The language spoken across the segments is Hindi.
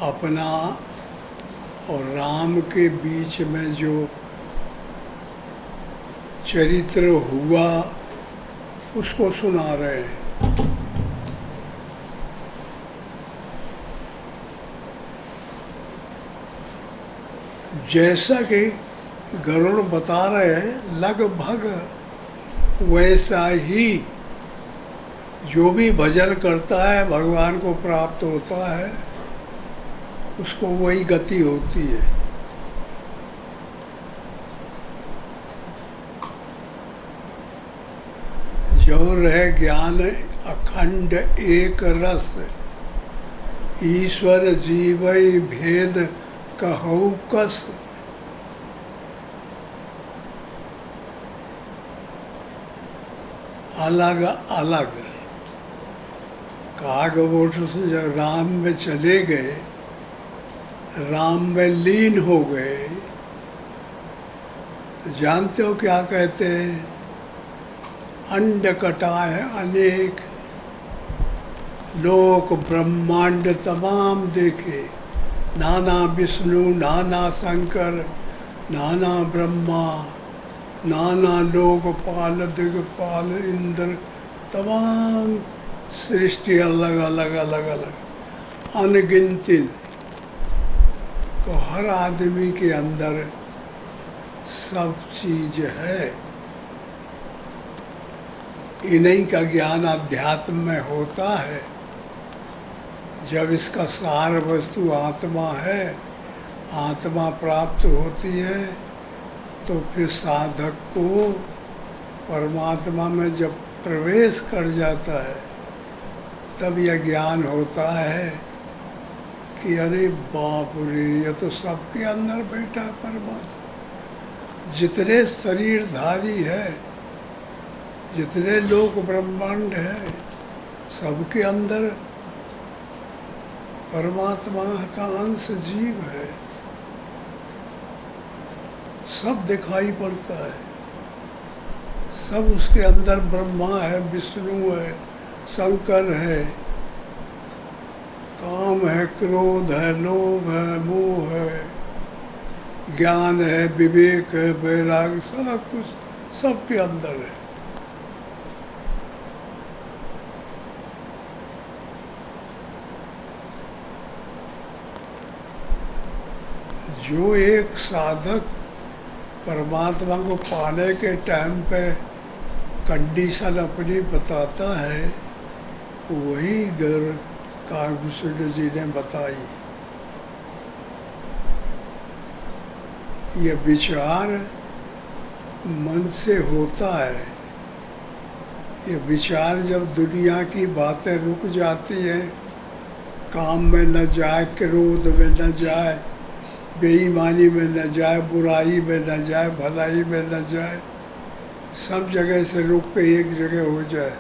अपना और राम के बीच में जो चरित्र हुआ उसको सुना रहे हैं। जैसा कि गरुड़ बता रहे हैं, लगभग वैसा ही जो भी भजन करता है भगवान को प्राप्त होता है, उसको वही गति होती है। जो रहे ज्ञान अखंड एक रस, ईश्वर जीवई भेद कहु कस। अलग अलग कागवोट से जब राम में चले गए, राम में लीन हो गए, तो जानते हो क्या कहते हैं? अंड कटाए अनेक, लोक ब्रह्मांड तमाम देखे, नाना विष्णु नाना शंकर नाना ब्रह्मा, नाना लोकपाल दिग्पाल इंद्र, तमाम सृष्टि अलग अलग अलग अलग अनगिनती। तो हर आदमी के अंदर सब चीज है। इन्हीं का ज्ञान अध्यात्म में होता है। जब इसका सार वस्तु आत्मा है, आत्मा प्राप्त होती है, तो फिर साधक को परमात्मा में जब प्रवेश कर जाता है, तब यह ज्ञान होता है कि अरे बाप रे, यह तो सबके अंदर बैठा परमात्मा। जितने शरीरधारी है, जितने लोक ब्रह्मांड है, सबके अंदर परमात्मा का अंश जीव है। सब दिखाई पड़ता है, सब उसके अंदर ब्रह्मा है, विष्णु है, शंकर है, काम है, क्रोध है, लोभ है, मोह है, ज्ञान है, विवेक है, वैराग्य, सब कुछ सबके अंदर है। जो एक साधक परमात्मा को पाने के टाइम पे कंडीशन अपनी बताता है, वही कागभूषण जी ने बताई। ये विचार मन से होता है। ये विचार जब दुनिया की बातें रुक जाती हैं, काम में न जाए, क्रोध में न जाए, बेईमानी में न जाए, बुराई में न जाए, भलाई में न जाए, सब जगह से रुक के एक जगह हो जाए,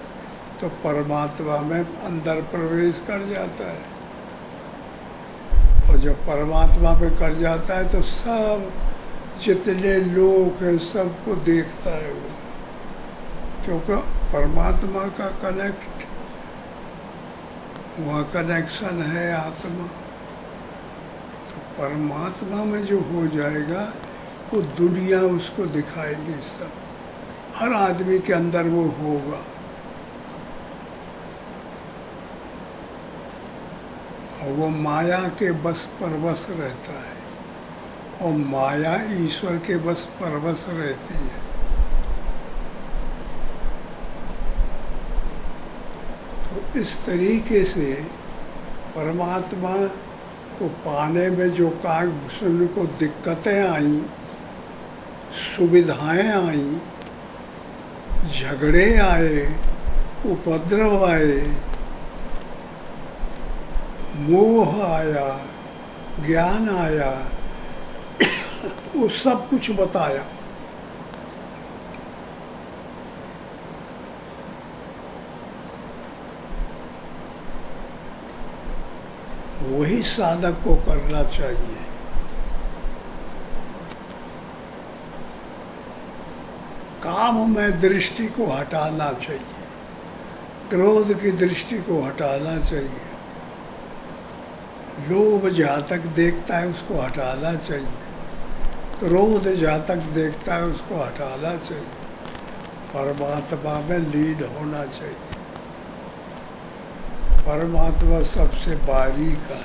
तो परमात्मा में अंदर प्रवेश कर जाता है। और जब परमात्मा पे कर जाता है तो सब जितने लोग हैं सबको देखता है वो, क्योंकि परमात्मा का वहाँ कनेक्शन है आत्मा। परमात्मा में जो हो जाएगा वो दुनिया उसको दिखाएगी। सब हर आदमी के अंदर वो होगा। और वो माया के बस परवश रहता है, और माया ईश्वर के बस परवश रहती है। तो इस तरीके से परमात्मा को पाने में जो कागभूषण को दिक्कतें आई, सुविधाएं आई, झगड़े आए, उपद्रव आए, मोह आया, ज्ञान आया, वो सब कुछ बताया। वही साधक को करना चाहिए। काम में दृष्टि को हटाना चाहिए, क्रोध की दृष्टि को हटाना चाहिए, लोभ जहाँ तक देखता है उसको हटाना चाहिए, क्रोध जहाँ तक देखता है उसको हटाना चाहिए, परमात्मा में लीन होना चाहिए। परमात्मा सबसे बारीक है,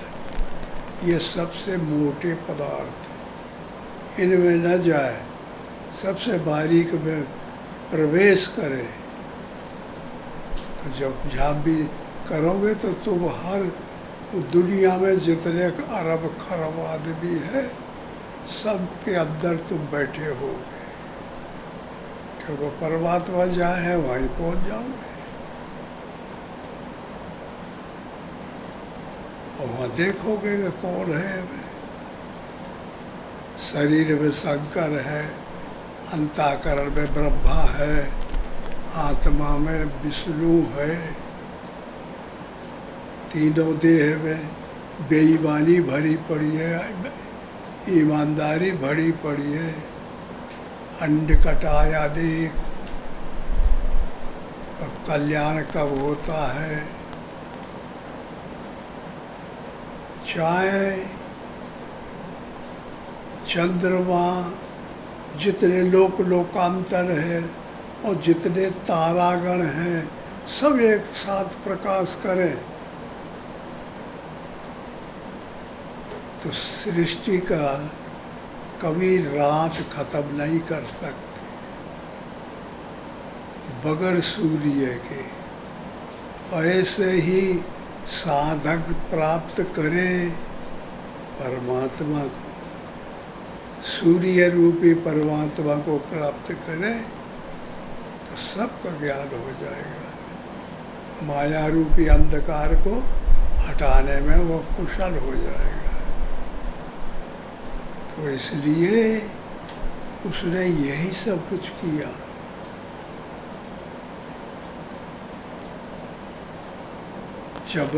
ये सबसे मोटे पदार्थ है, इनमें न जाए, सबसे बारीक में प्रवेश करे। तो जब जहाँ भी करोगे तो तुम हर दुनिया में जितने अरब खरब आदमी है सबके अंदर तुम बैठे होगे, क्योंकि परमात्मा जहाँ है वहीं पहुँच जाओगे। और वहाँ देखोगे कि कौन है। शरीर में शंकर है, अंतःकरण में ब्रह्मा है, आत्मा में विष्णु है, तीनों देह में बेईमानी भरी पड़ी है, ईमानदारी भरी पड़ी है, अंड कटाया अनेक, कल्याण कब होता है। चाहे चंद्रमा, जितने लोकांतर है और जितने तारागण हैं सब एक साथ प्रकाश करें तो सृष्टि का कभी रात खत्म नहीं कर सकते बगैर सूर्य के। ऐसे ही साधक प्राप्त करे परमात्मा को, सूर्य रूपी परमात्मा को प्राप्त करे तो सबका ज्ञान हो जाएगा। माया रूपी अंधकार को हटाने में वो कुशल हो जाएगा। तो इसलिए उसने यही सब कुछ किया। जब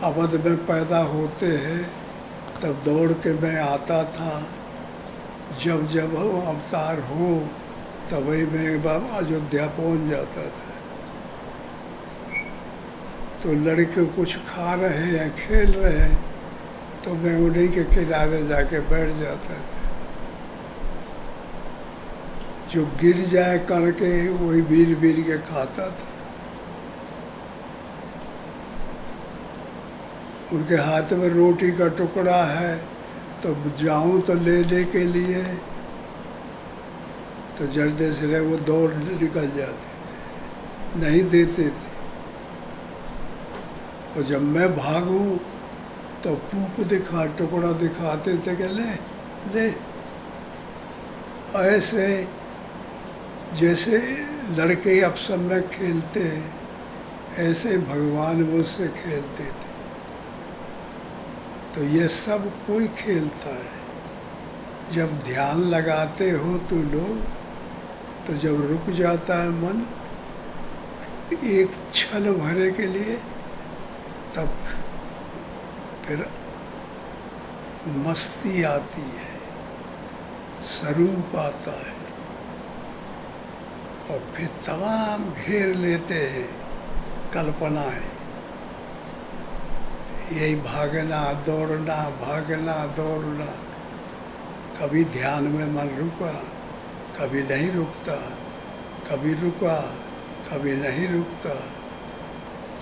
अवध में पैदा होते हैं तब दौड़ के मैं आता था, जब जब वो अवतार हो तभी मैं अयोध्या पहुंच जाता था। तो लड़के कुछ खा रहे हैं, खेल रहे हैं, तो मैं उन्हीं के किनारे जाके बैठ जाता था। जो गिर जाए कण के वही बीर बीर के खाता था। उनके हाथ में रोटी का टुकड़ा है तो जाऊं तो लेने के लिए तो जल्दी से वो दौड़ निकल जाते थे, नहीं देते थे। और जब मैं भागूं तो पूप टुकड़ा दिखाते थे कि ले ले। ऐसे जैसे लड़के अब सब में खेलते हैं ऐसे भगवान मुझसे खेलते थे। तो ये सब कोई खेलता है। जब ध्यान लगाते हो तो लोग, तो जब रुक जाता है मन एक क्षण भरे के लिए, तब फिर मस्ती आती है, स्वरूप आता है और फिर तमाम घेर लेते हैं कल्पनाएं। यही भागना दौड़ना, भागना दौड़ना। कभी ध्यान में मन रुका, कभी नहीं रुकता, कभी रुका, कभी नहीं रुकता।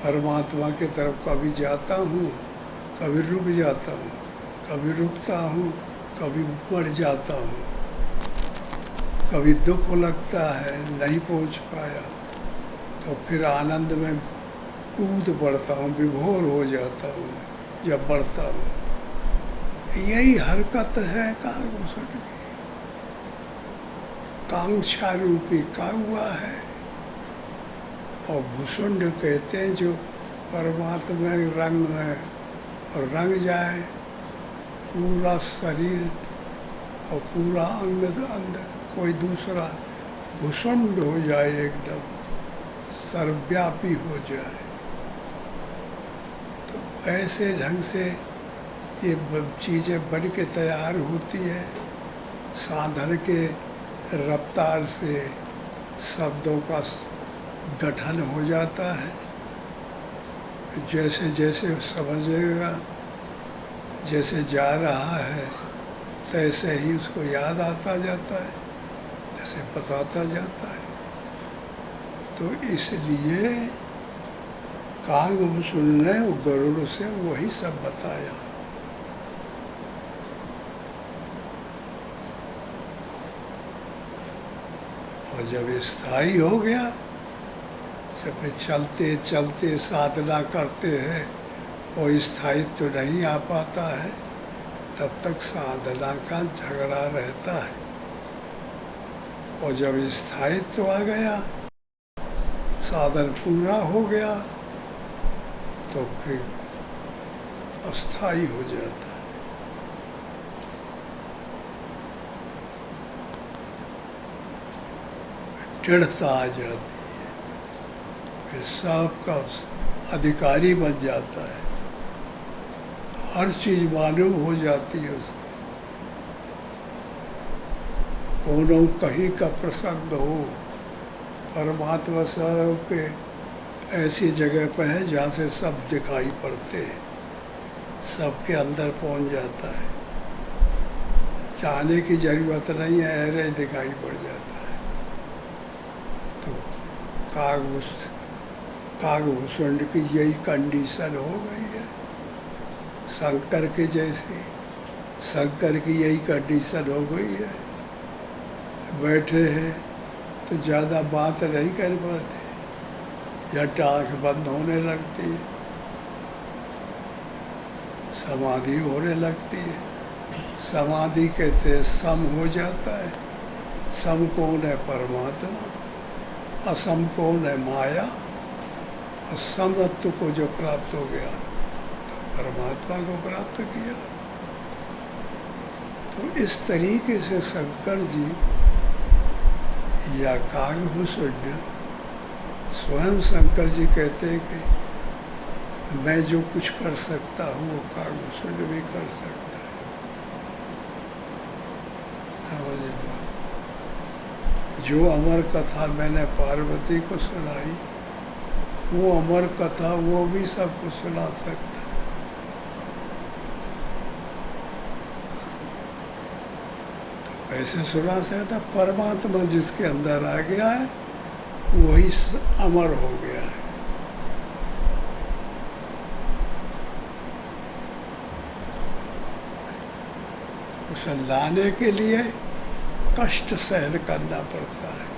परमात्मा की तरफ कभी जाता हूँ, कभी रुक जाता हूँ, कभी रुकता हूँ, कभी बढ़ जाता हूँ। कभी दुख लगता है नहीं पहुँच पाया तो फिर आनंद में कूद पड़ता हूँ, विभोर हो जाता हूँ जब बढ़ता हूँ। यही हरकत है कांक्षण की, कांक्षा रूपी कौवा है। और भूषुंड कहते हैं जो परमात्मा रंग में और रंग जाए पूरा शरीर और पूरा अंग अंदर, कोई दूसरा भूषुंड हो जाए, एकदम सर्वव्यापी हो जाए। तो ऐसे ढंग से ये चीज़ें बन के तैयार होती है। साधन के रफ्तार से शब्दों का गठन हो जाता है। जैसे जैसे समझेगा जैसे जा रहा है तैसे ही उसको याद आता जाता है, जैसे बताता जाता है। तो इसलिए कागभूषण ने गरुड़ से वही सब बताया। और जब स्थायी हो गया, जब चलते चलते साधना करते हैं वो स्थायित्व तो नहीं आ पाता है, तब तक साधना का झगड़ा रहता है। और जब स्थायित्व तो आ गया, साधन पूरा हो गया, तो फिर अस्थाई हो जाता है। दृढ़ता आ जाती है, फिर सबका अधिकारी बन जाता है, हर चीज़ मालूम हो जाती है उसको। कोनो कहीं का प्रसंग हो, परमात्मा स्वरूप के ऐसी जगह पर है जहाँ से सब दिखाई पड़ते हैं, सबके अंदर पहुँच जाता है, जाने की जरूरत नहीं है, ऐसे दिखाई पड़ जाता है। तो कागभूषण की यही कंडीशन हो गई है। शंकर के जैसे शंकर की यही कंडीशन हो गई है। बैठे हैं तो ज़्यादा बात नहीं कर पाते, या आँख बंद होने लगती है, समाधि होने लगती है। समाधि कहते सम हो जाता है। सम कौन है? परमात्मा। असम कौन है? माया। और समत्व को जो प्राप्त हो गया तो परमात्मा को प्राप्त किया। तो इस तरीके से शंकर जी या कागभूषण स्वयं शंकर जी कहते हैं कि मैं जो कुछ कर सकता हूँ वो कागभूषण भी कर सकता है। समझ लो, जो अमर कथा मैंने पार्वती को सुनाई, वो अमर कथा वो भी सबको सुना सकता है। तो कैसे सुना सकता? परमात्मा जिसके अंदर आ गया है वही अमर हो गया है। उसे लाने के लिए कष्ट सहन करना पड़ता है।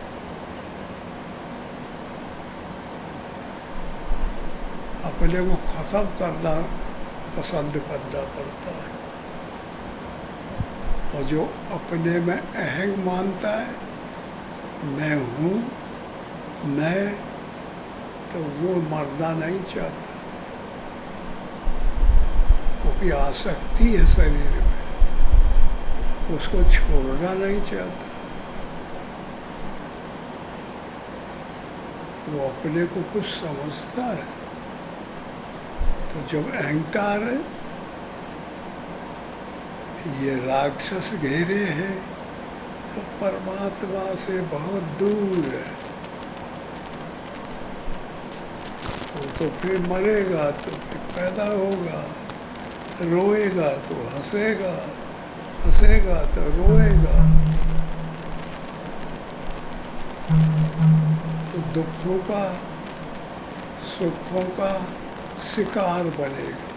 अपने को खत्म करना पसंद करना पड़ता है। और जो अपने में अहंग मानता है, मैं हूँ, मैं, तो वो मरना नहीं चाहता, क्योंकि आसक्ति है शरीर में, उसको छोड़ना नहीं चाहता। वो अपने को कुछ समझता है। तो जब अहंकार ये राक्षस घेरे हैं तो परमात्मा से बहुत दूर है। वो तो फिर मरेगा तो फिर पैदा होगा, रोएगा तो हंसेगा, हंसेगा तो रोएगा। तो दुखों का सुखों का शिकार बनेगा।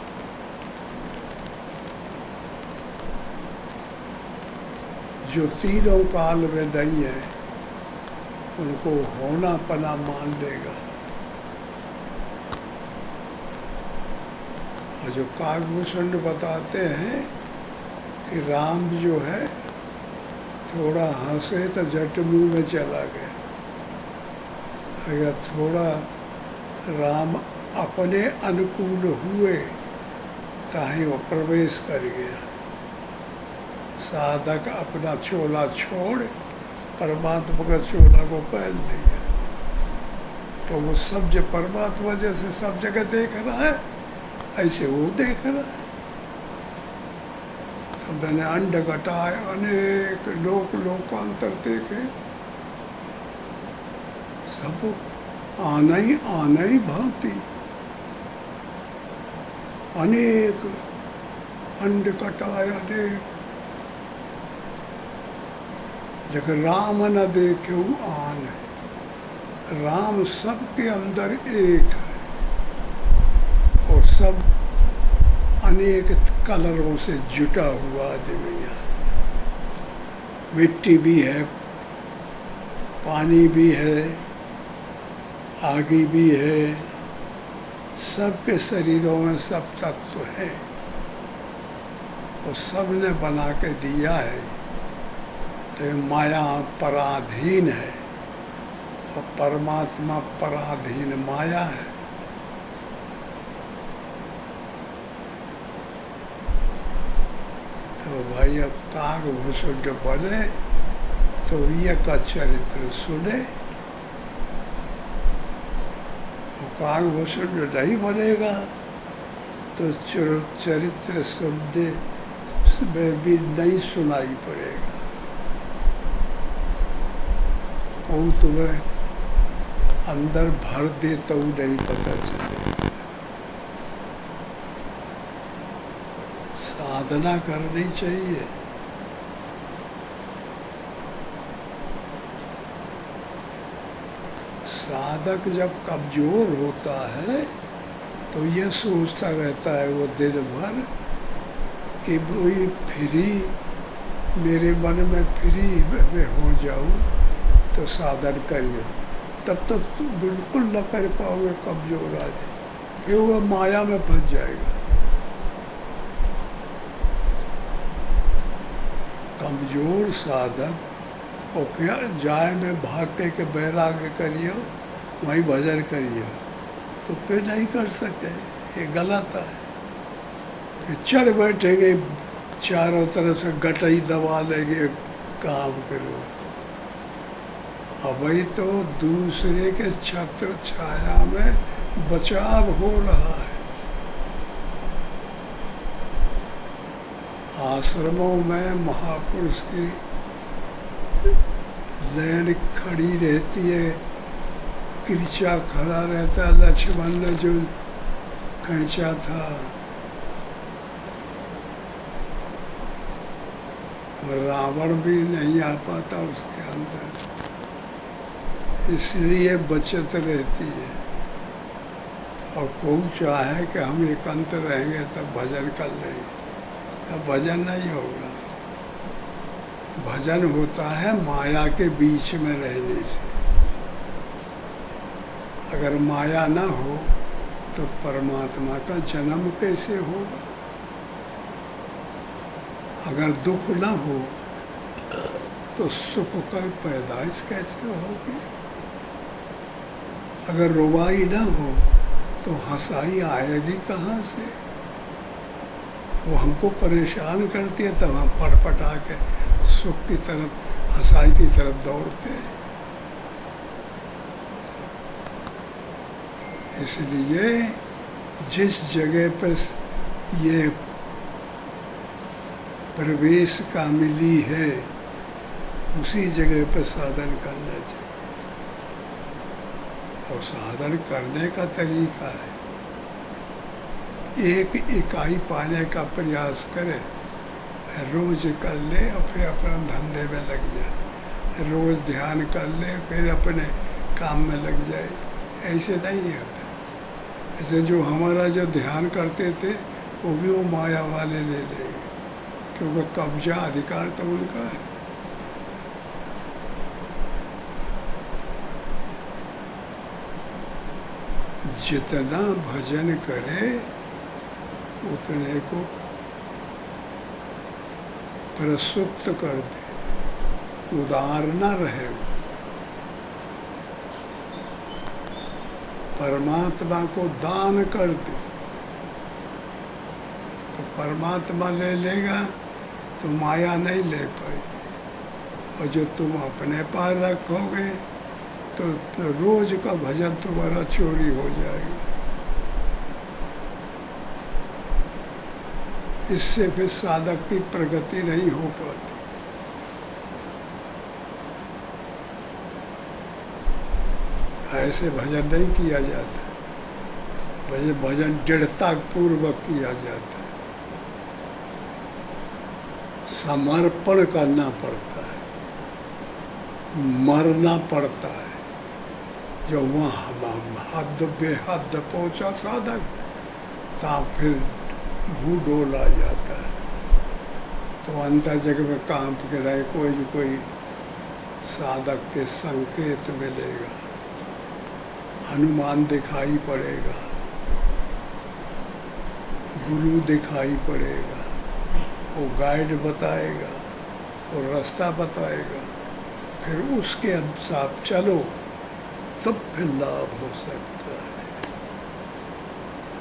जो तीनों काल में नहीं है उनको होना पना मान लेगा। और जो कागभूषण बताते हैं कि राम जो है थोड़ा हंसे तो झट मुंह में चला गया, अगर थोड़ा राम अपने अनुकूल हुए ताही वो प्रवेश कर गया। साधक अपना चोला छोड़ परमात्मा का चोला को पहन लिया, तो वो सब जो परमात्मा जैसे सब जगह देख रहा है ऐसे वो देख रहा है। तो मैंने अंड घटाए अनेक लोकांतर देखे, सब आना ही भांति, अनेक खंड कटाय अनेक, जग राम न देख्यो आन। राम सबके अंदर एक है और सब अनेक कलरों से जुटा हुआ आदमी है। मिट्टी भी है, पानी भी है, आगी भी है, सबके शरीरों में सब तत्व है और सब ने बना के दिया है। तो माया पराधीन है और परमात्मा पराधीन माया है। तो भाई अब काग भुसुंड बने तो ये का चरित्र सुने, काग भुसुंड नहीं बनेगा तो चरित्र सुनने में भी नहीं सुनाई पड़ेगा। वो तुम्हें अंदर भर दे तो नहीं पता चलेगा। साधना करनी चाहिए। साधक जब कमजोर होता है तो ये सोचता रहता है वो दिन भर कि वही फ्री, मेरे मन में फ्री में हो जाऊं तो साधन करिए। तब तो बिल्कुल न कर पाओगे, कमजोर आदमी, फिर वो माया में फंस जाएगा। कमजोर साधक और फिर जाए में भाग के बैराग्य करिए, वहीं भजन करिए, तो फिर नहीं कर सके। ये गलत है। फिर चढ़ बैठेंगे, चारों तरफ से गटई दबा लेंगे, काम करो। अभी तो दूसरे के छत्र छाया में बचाव हो रहा है। आश्रमों में महापुरुष की लाइन खड़ी रहती है, किरचा खड़ा रहता है। लक्ष्मण ने जो खींचा था, रावण भी नहीं आ पाता उसके अंदर, इसलिए बचत रहती है। और कोई चाहे कि हम एकांत रहेंगे तब भजन कर लेंगे, तब भजन नहीं होगा। भजन होता है माया के बीच में रहने से। अगर माया ना हो तो परमात्मा का जन्म कैसे होगा? अगर दुख ना हो तो सुख का पैदाइश कैसे होगी? अगर रुबाई ना हो तो हंसाई आएगी कहाँ से? वो हमको परेशान करती है तब हम पटपटा के सुख की तरफ, हंसाई की तरफ दौड़ते हैं। इसलिए जिस जगह पर ये प्रवेश का मिली है उसी जगह पर साधन करना चाहिए। और साधन करने का तरीका है, एक इकाई पाने का प्रयास करे, रोज कर ले और फिर अपना धंधे में लग जाए। रोज ध्यान कर ले फिर अपने काम में लग जाए। ऐसे नहीं होता। ऐसे जो हमारा जो ध्यान करते थे वो भी वो माया वाले ले लेंगे, क्योंकि कब्जा अधिकार तो उनका है। जितना भजन करे उतने को प्रसुप्त कर दे, उदार न रहे वो। परमात्मा को दान कर दे तो परमात्मा ले लेगा, तो माया नहीं ले पाएगी। और जो तुम अपने पास रखोगे तो रोज का भजन तुम्हारा चोरी हो जाएगा। इससे फिर साधक की प्रगति नहीं हो पाती। ऐसे भजन नहीं किया जाता। भजन दृढ़ता पूर्वक किया जाता है। समर्पण करना पड़ता है, मरना पड़ता है। जो वहाँ हम हद बेहद पहुँचा साधक, तब फिर भूडोल आ जाता है। तो अंतर जग में कांप के रहे, कोई साधक के संकेत मिलेगा, हनुमान दिखाई पड़ेगा, गुरु दिखाई पड़ेगा, वो गाइड बताएगा, वो रास्ता बताएगा, फिर उसके अनुसार चलो, तब फिर लाभ हो सकता है।